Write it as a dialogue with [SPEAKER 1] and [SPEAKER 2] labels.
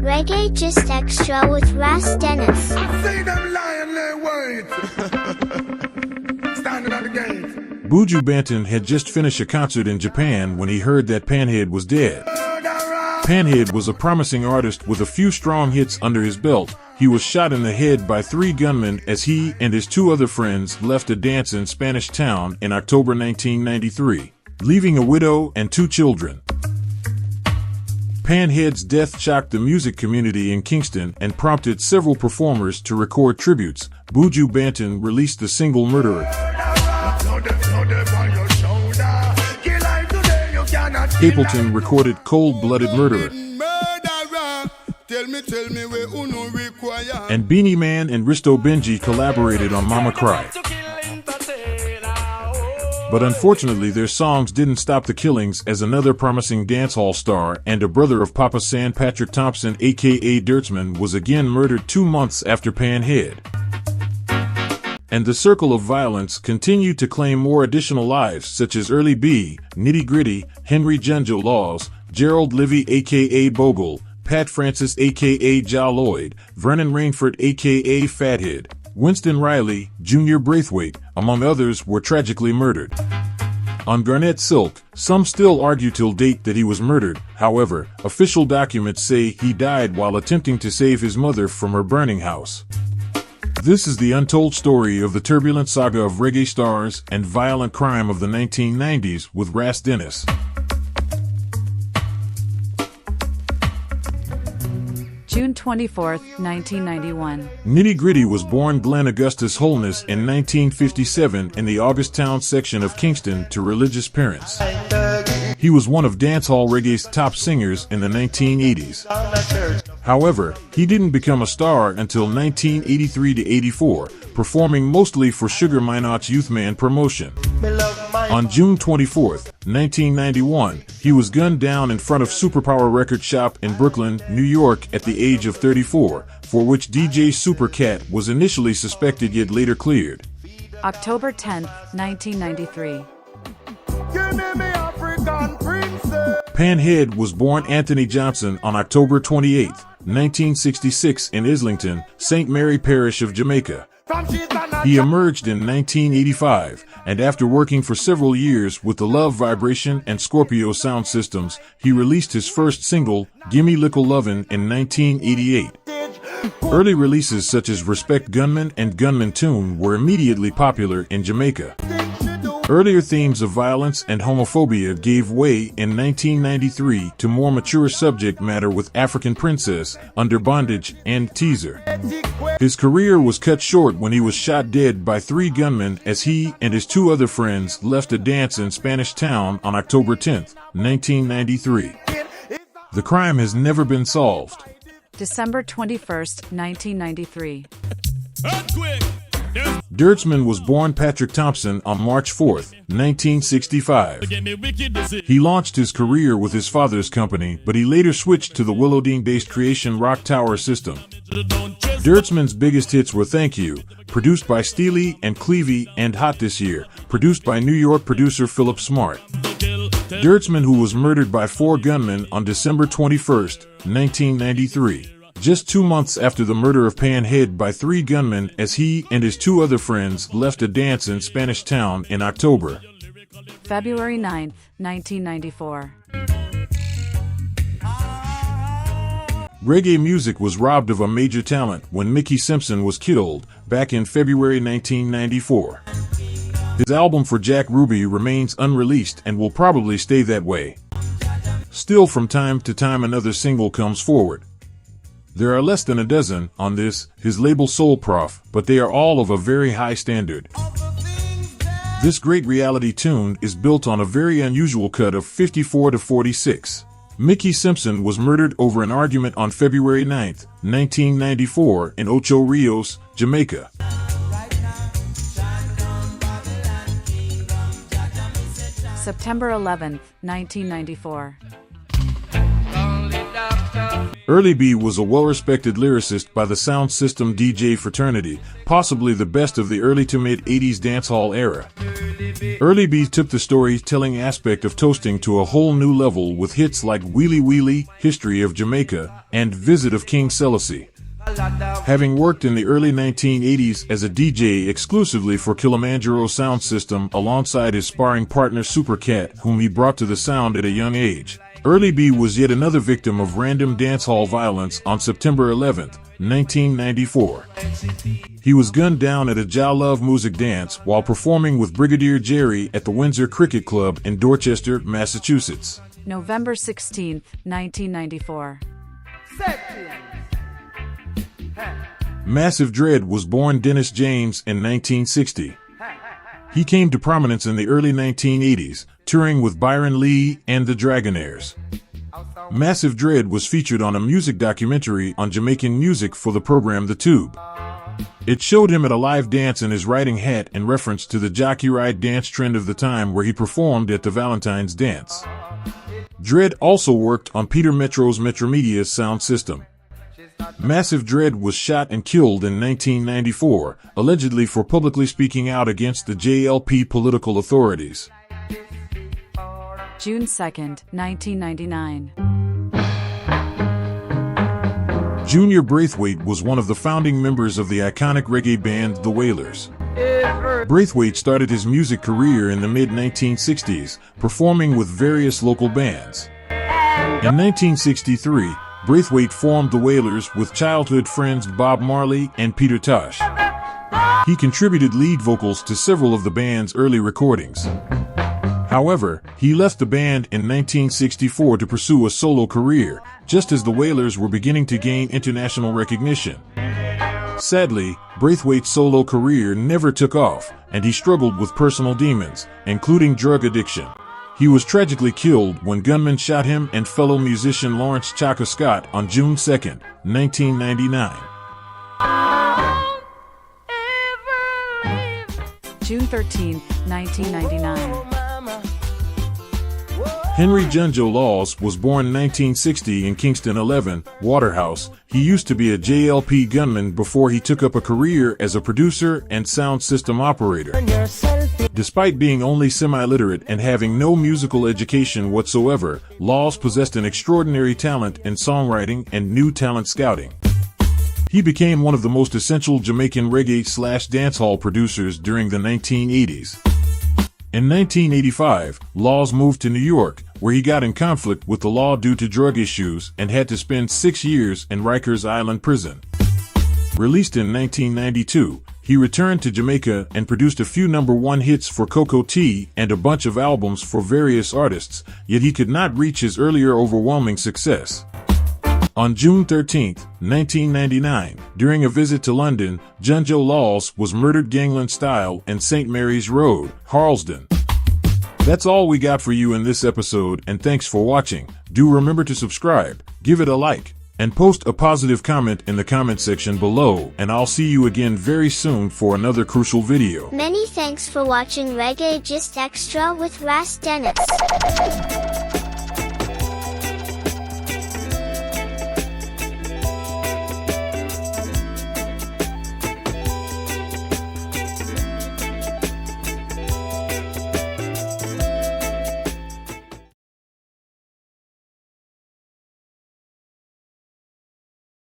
[SPEAKER 1] Reggae Just Extra with Ras Dennis.
[SPEAKER 2] I see them lying there wait. Standing at the gates.
[SPEAKER 3] Buju Banton had just finished a concert in Japan when he heard that Panhead was dead. Panhead was a promising artist with a few strong hits under his belt. He was shot in the head by 3 gunmen as he and his 2 other friends left a dance in Spanish Town in October 1993, leaving a widow and 2 children. Panhead's death shocked the music community in Kingston and prompted several performers to record tributes. Buju Banton released the single Murderer. Capleton recorded Cold-Blooded Murderer. And Beanie Man and Risto Benji collaborated on Mama Cry. But unfortunately, their songs didn't stop the killings, as another promising dancehall star and a brother of Papa San, Patrick Thompson aka Dirtsman, was again murdered 2 months after Panhead. And the circle of violence continued to claim more additional lives, such as Early B, Nitt Gritty, Henry Junjo Laws, Gerald Livy aka Bogle, Pat Francis aka Ja Lloyd, Vernon Rainford aka Fathead, Winston Riley, Jr. Braithwaite, among others, were tragically murdered. On Garnett Silk, some still argue till date that he was murdered. However, official documents say he died while attempting to save his mother from her burning house. This is the untold story of the turbulent saga of reggae stars and violent crime of the 1990s with Ras Dennis.
[SPEAKER 4] June 24, 1991.
[SPEAKER 3] Nitt Gritty was born Glenn Augustus Holness in 1957 in the Augusttown section of Kingston to religious parents. He was one of dancehall reggae's top singers in the 1980s. However, he didn't become a star until 1983-84, performing mostly for Sugar Minot's Youthman promotion. On June 24, 1991, he was gunned down in front of Superpower Record Shop in Brooklyn, New York at the age of 34, for which DJ Supercat was initially suspected yet later cleared.
[SPEAKER 4] October 10, 1993.
[SPEAKER 3] Panhead was born Anthony Johnson on October 28, 1966 in Islington, St. Mary Parish of Jamaica. He emerged in 1985, and after working for several years with the Love Vibration and Scorpio sound systems, he released his first single, Gimme Lickle Lovin', in 1988. Early releases such as Respect Gunman and Gunman Tune were immediately popular in Jamaica. Earlier themes of violence and homophobia gave way in 1993 to more mature subject matter with African Princess, Under Bondage, and Teaser. His career was cut short when he was shot dead by 3 gunmen as he and his 2 other friends left a dance in Spanish Town on October 10, 1993. The crime has never been solved.
[SPEAKER 4] December 21, 1993.
[SPEAKER 3] Dirtsman was born Patrick Thompson on March 4, 1965. He launched his career with his father's company, but he later switched to the Willowdene-based Creation Rock Tower system. Dirtsman's biggest hits were Thank You, produced by Steely and Clevie, and Hot This Year, produced by New York producer Philip Smart. Dirtsman, who was murdered by 4 gunmen on December 21, 1993. Just 2 months after the murder of Panhead by 3 gunmen as he and his 2 other friends left a dance in Spanish Town in October.
[SPEAKER 4] February 9, 1994.
[SPEAKER 3] Reggae music was robbed of a major talent when Mickey Simpson was killed back in February 1994. His album for Jack Ruby remains unreleased and will probably stay that way. Still, from time to time another single comes forward. There are less than a dozen on his label Soul Prof, but they are all of a very high standard. This great reality tune is built on a very unusual cut of 54-46. Mickey Simpson was murdered over an argument on February 9, 1994 in Ocho Rios, Jamaica.
[SPEAKER 4] September 11, 1994.
[SPEAKER 3] Early B was a well-respected lyricist by the sound system DJ fraternity, possibly the best of the early to mid-80s dancehall era. Early B took the storytelling aspect of toasting to a whole new level with hits like Wheelie Wheelie, History of Jamaica, and Visit of King Selassie. Having worked in the early 1980s as a DJ exclusively for Kilimanjaro Sound System alongside his sparring partner Super Cat, whom he brought to the sound at a young age, Early B was yet another victim of random dancehall violence on September 11, 1994. He was gunned down at a Jah Love Music dance while performing with Brigadier Jerry at the Windsor Cricket Club in Dorchester, Massachusetts.
[SPEAKER 4] November 16, 1994.
[SPEAKER 3] Massive Dread was born Dennis James in 1960. He came to prominence in the early 1980s, touring with Byron Lee and the Dragonaires. Massive Dread was featured on a music documentary on Jamaican music for the program The Tube. It showed him at a live dance in his riding hat in reference to the jockey ride dance trend of the time where he performed at the Valentine's Dance. Dread also worked on Peter Metro's Metromedia's sound system. Massive Dread was shot and killed in 1994, allegedly for publicly speaking out against the JLP political authorities.
[SPEAKER 4] June 2, 1999.
[SPEAKER 3] Junior Braithwaite was one of the founding members of the iconic reggae band The Wailers. Braithwaite started his music career in the mid-1960s, performing with various local bands. In 1963, Braithwaite formed The Wailers with childhood friends Bob Marley and Peter Tosh. He contributed lead vocals to several of the band's early recordings. However, he left the band in 1964 to pursue a solo career, just as the Wailers were beginning to gain international recognition. Sadly, Braithwaite's solo career never took off, and he struggled with personal demons, including drug addiction. He was tragically killed when gunmen shot him and fellow musician Lawrence Chaka Scott on June 2, 1999.
[SPEAKER 4] June 13, 1999.
[SPEAKER 3] Henry Junjo Laws was born 1960 in Kingston 11, Waterhouse. He used to be a JLP gunman before he took up a career as a producer and sound system operator. Despite being only semi-literate and having no musical education whatsoever, Laws possessed an extraordinary talent in songwriting and new talent scouting. He became one of the most essential Jamaican reggae/dancehall producers during the 1980s. In 1985, Laws moved to New York, where he got in conflict with the law due to drug issues and had to spend 6 years in Rikers Island prison. Released in 1992, he returned to Jamaica and produced a few #1 hits for Cocoa Tea and a bunch of albums for various artists, yet he could not reach his earlier overwhelming success. On June 13, 1999, during a visit to London, Junjo Laws was murdered gangland style in St. Mary's Road, Harlesden. That's all we got for you in this episode, and thanks for watching. Do remember to subscribe, give it a like, and post a positive comment in the comment section below, and I'll see you again very soon for another crucial video.
[SPEAKER 1] Many thanks for watching Reggae Just Extra with Ras Dennis.